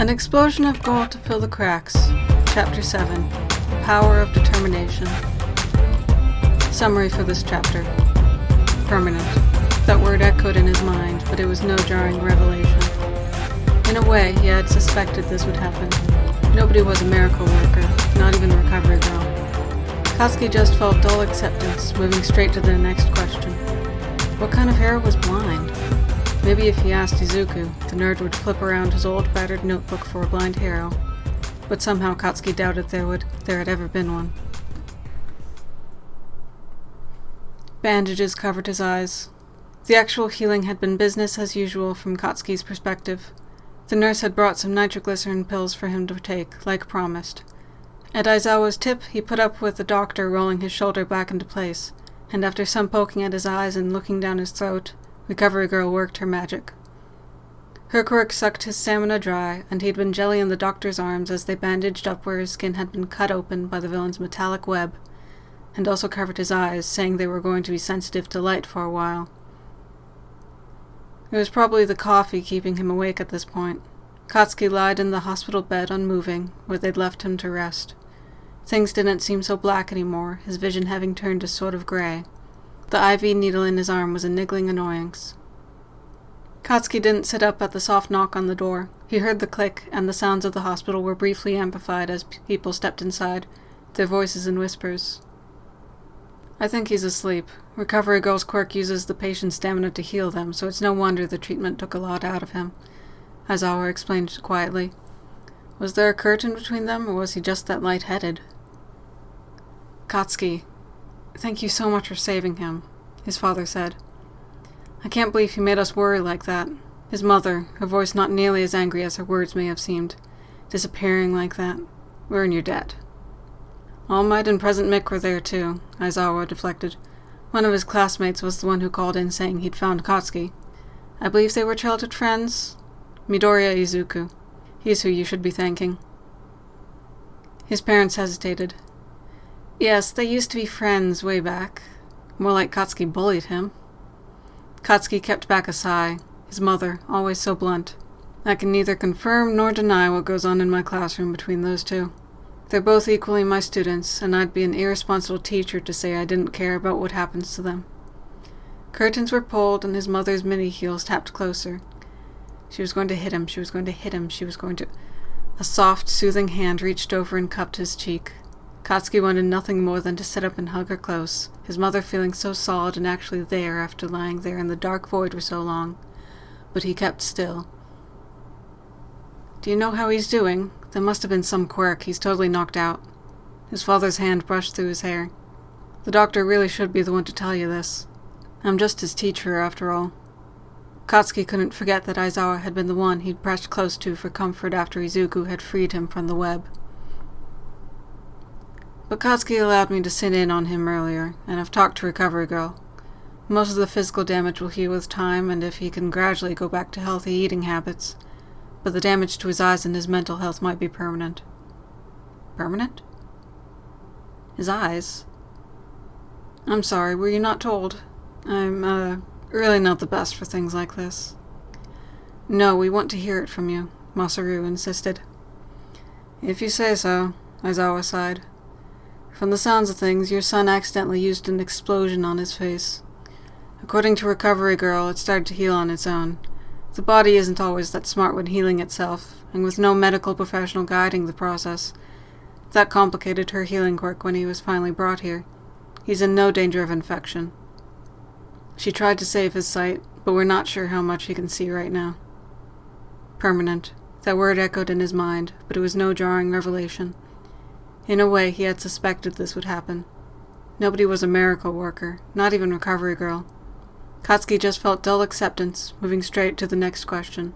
An explosion of gold to fill the cracks. Chapter 7. The Power of Determination. Summary for this chapter. Permanent. That word echoed in his mind, but it was no jarring revelation. In a way, he had suspected this would happen. Nobody was a miracle worker, not even Recovery Girl. Katsuki just felt dull acceptance, moving straight to the next question. What kind of hero was blind? Maybe if he asked Izuku, the nerd would flip around his old battered notebook for a blind hero, but somehow Katsuki doubted there had ever been one. Bandages covered his eyes. The actual healing had been business as usual from Katsuki's perspective. The nurse had brought some nitroglycerin pills for him to take, like promised. At Aizawa's tip, he put up with the doctor rolling his shoulder back into place, and after some poking at his eyes and looking down his throat, Recovery Girl worked her magic. Her quirk sucked his stamina dry, and he'd been jelly in the doctor's arms as they bandaged up where his skin had been cut open by the villain's metallic web, and also covered his eyes, saying they were going to be sensitive to light for a while. It was probably the coffee keeping him awake at this point. Katsuki lied in the hospital bed unmoving, where they'd left him to rest. Things didn't seem so black anymore, his vision having turned a sort of gray. The IV needle in his arm was a niggling annoyance. Katsuki didn't sit up at the soft knock on the door. He heard the click, and the sounds of the hospital were briefly amplified as people stepped inside, their voices in whispers. I think he's asleep. Recovery Girl's quirk uses the patient's stamina to heal them, so it's no wonder the treatment took a lot out of him, Aizawa explained quietly. Was there a curtain between them, or was he just that light-headed? Katsuki, thank you so much for saving him, his father said. I can't believe he made us worry like that. His mother, her voice not nearly as angry as her words may have seemed, disappearing like that. We're in your debt. All Might and Present Mick were there too, Aizawa deflected. One of his classmates was the one who called in saying he'd found Katsuki. I believe they were childhood friends. Midoriya Izuku. He's who you should be thanking. His parents hesitated. Yes, they used to be friends way back. More like Katsuki bullied him. Katsuki kept back a sigh. His mother, always so blunt. I can neither confirm nor deny what goes on in my classroom between those two. They're both equally my students, and I'd be an irresponsible teacher to say I didn't care about what happens to them. Curtains were pulled, and his mother's mini heels tapped closer. She was going to hit him, she was going to hit him, she was going to... A soft, soothing hand reached over and cupped his cheek. Katsuki wanted nothing more than to sit up and hug her close, his mother feeling so solid and actually there after lying there in the dark void for so long. But he kept still. Do you know how he's doing? There must have been some quirk. He's totally knocked out. His father's hand brushed through his hair. The doctor really should be the one to tell you this. I'm just his teacher, after all. Katsuki couldn't forget that Aizawa had been the one he'd pressed close to for comfort after Izuku had freed him from the web. But Katsuki allowed me to sit in on him earlier, and I've talked to Recovery Girl. Most of the physical damage will heal with time, and if he can gradually go back to healthy eating habits. But the damage to his eyes and his mental health might be permanent. Permanent? His eyes? I'm sorry, were you not told? I'm, really not the best for things like this. No, we want to hear it from you, Masaru insisted. If you say so, Aizawa sighed. From the sounds of things, your son accidentally used an explosion on his face. According to Recovery Girl, it started to heal on its own. The body isn't always that smart when healing itself, and with no medical professional guiding the process. That complicated her healing quirk when he was finally brought here. He's in no danger of infection. She tried to save his sight, but we're not sure how much he can see right now. Permanent. That word echoed in his mind, but it was no jarring revelation. In a way, he had suspected this would happen. Nobody was a miracle worker, not even Recovery Girl. Katsuki just felt dull acceptance, moving straight to the next question.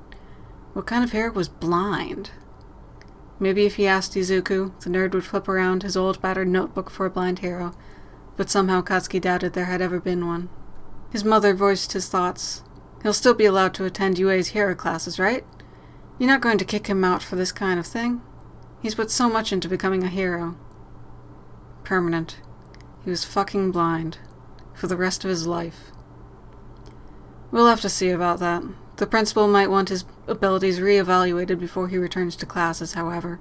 What kind of hero was blind? Maybe if he asked Izuku, the nerd would flip around his old battered notebook for a blind hero, but somehow Katsuki doubted there had ever been one. His mother voiced his thoughts. He'll still be allowed to attend UA's hero classes, right? You're not going to kick him out for this kind of thing? He's put so much into becoming a hero. Permanent. He was fucking blind. For the rest of his life. We'll have to see about that. The principal might want his abilities re-evaluated before he returns to classes, however,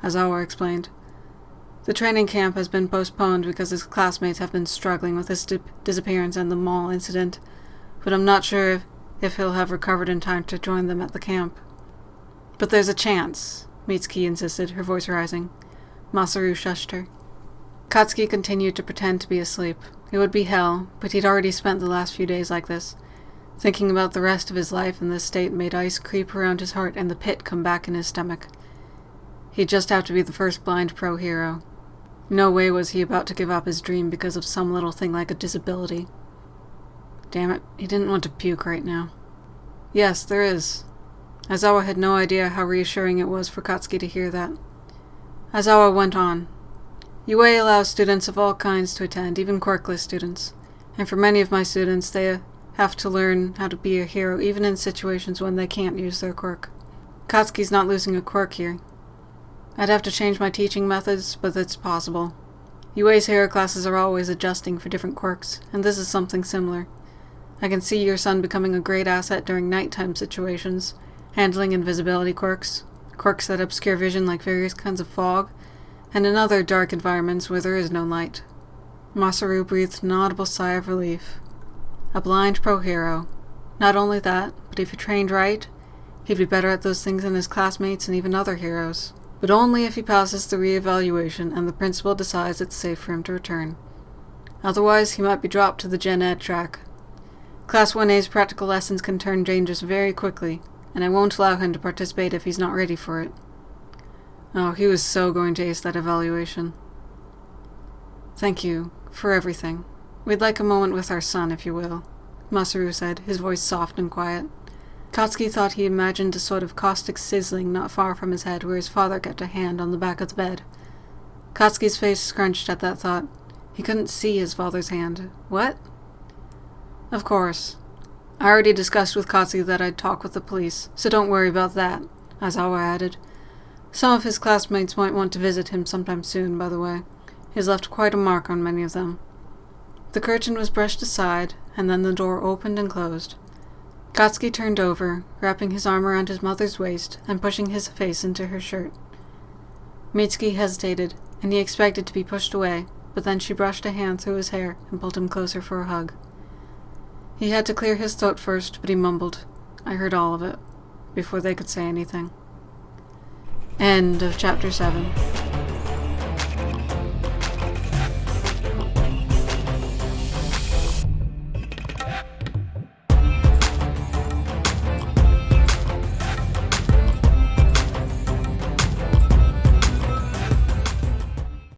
Aizawa explained. The training camp has been postponed because his classmates have been struggling with his disappearance and the mall incident, but I'm not sure if he'll have recovered in time to join them at the camp. But there's a chance, Mitsuki insisted, her voice rising. Masaru shushed her. Katsuki continued to pretend to be asleep. It would be hell, but he'd already spent the last few days like this. Thinking about the rest of his life in this state made ice creep around his heart and the pit come back in his stomach. He'd just have to be the first blind pro hero. No way was he about to give up his dream because of some little thing like a disability. Damn it, he didn't want to puke right now. Yes, there is. Aizawa had no idea how reassuring it was for Katsuki to hear that. Aizawa went on. UA allows students of all kinds to attend, even quirkless students. And for many of my students, they have to learn how to be a hero even in situations when they can't use their quirk. Katsuki's not losing a quirk here. I'd have to change my teaching methods, but it's possible. UA's hero classes are always adjusting for different quirks, and this is something similar. I can see your son becoming a great asset during nighttime situations, handling invisibility quirks that obscure vision like various kinds of fog, and in other dark environments where there is no light. Masaru breathed an audible sigh of relief. A blind pro hero. Not only that, but if he trained right, he'd be better at those things than his classmates and even other heroes. But only if he passes the re-evaluation and the principal decides it's safe for him to return. Otherwise, he might be dropped to the Gen Ed track. Class 1A's practical lessons can turn dangerous very quickly, and I won't allow him to participate if he's not ready for it. Oh, he was so going to ace that evaluation. Thank you for everything. We'd like a moment with our son, if you will, Masaru said, his voice soft and quiet. Katsuki thought he imagined a sort of caustic sizzling not far from his head where his father kept a hand on the back of the bed. Katsuki's face scrunched at that thought. He couldn't see his father's hand. What? Of course. I already discussed with Katsuki that I'd talk with the police, so don't worry about that, Aizawa added. Some of his classmates might want to visit him sometime soon, by the way. He's left quite a mark on many of them. The curtain was brushed aside, and then the door opened and closed. Katsuki turned over, wrapping his arm around his mother's waist and pushing his face into her shirt. Mitsuki hesitated, and he expected to be pushed away, but then she brushed a hand through his hair and pulled him closer for a hug. He had to clear his throat first, but he mumbled, "I heard all of it," before they could say anything. End of Chapter 7.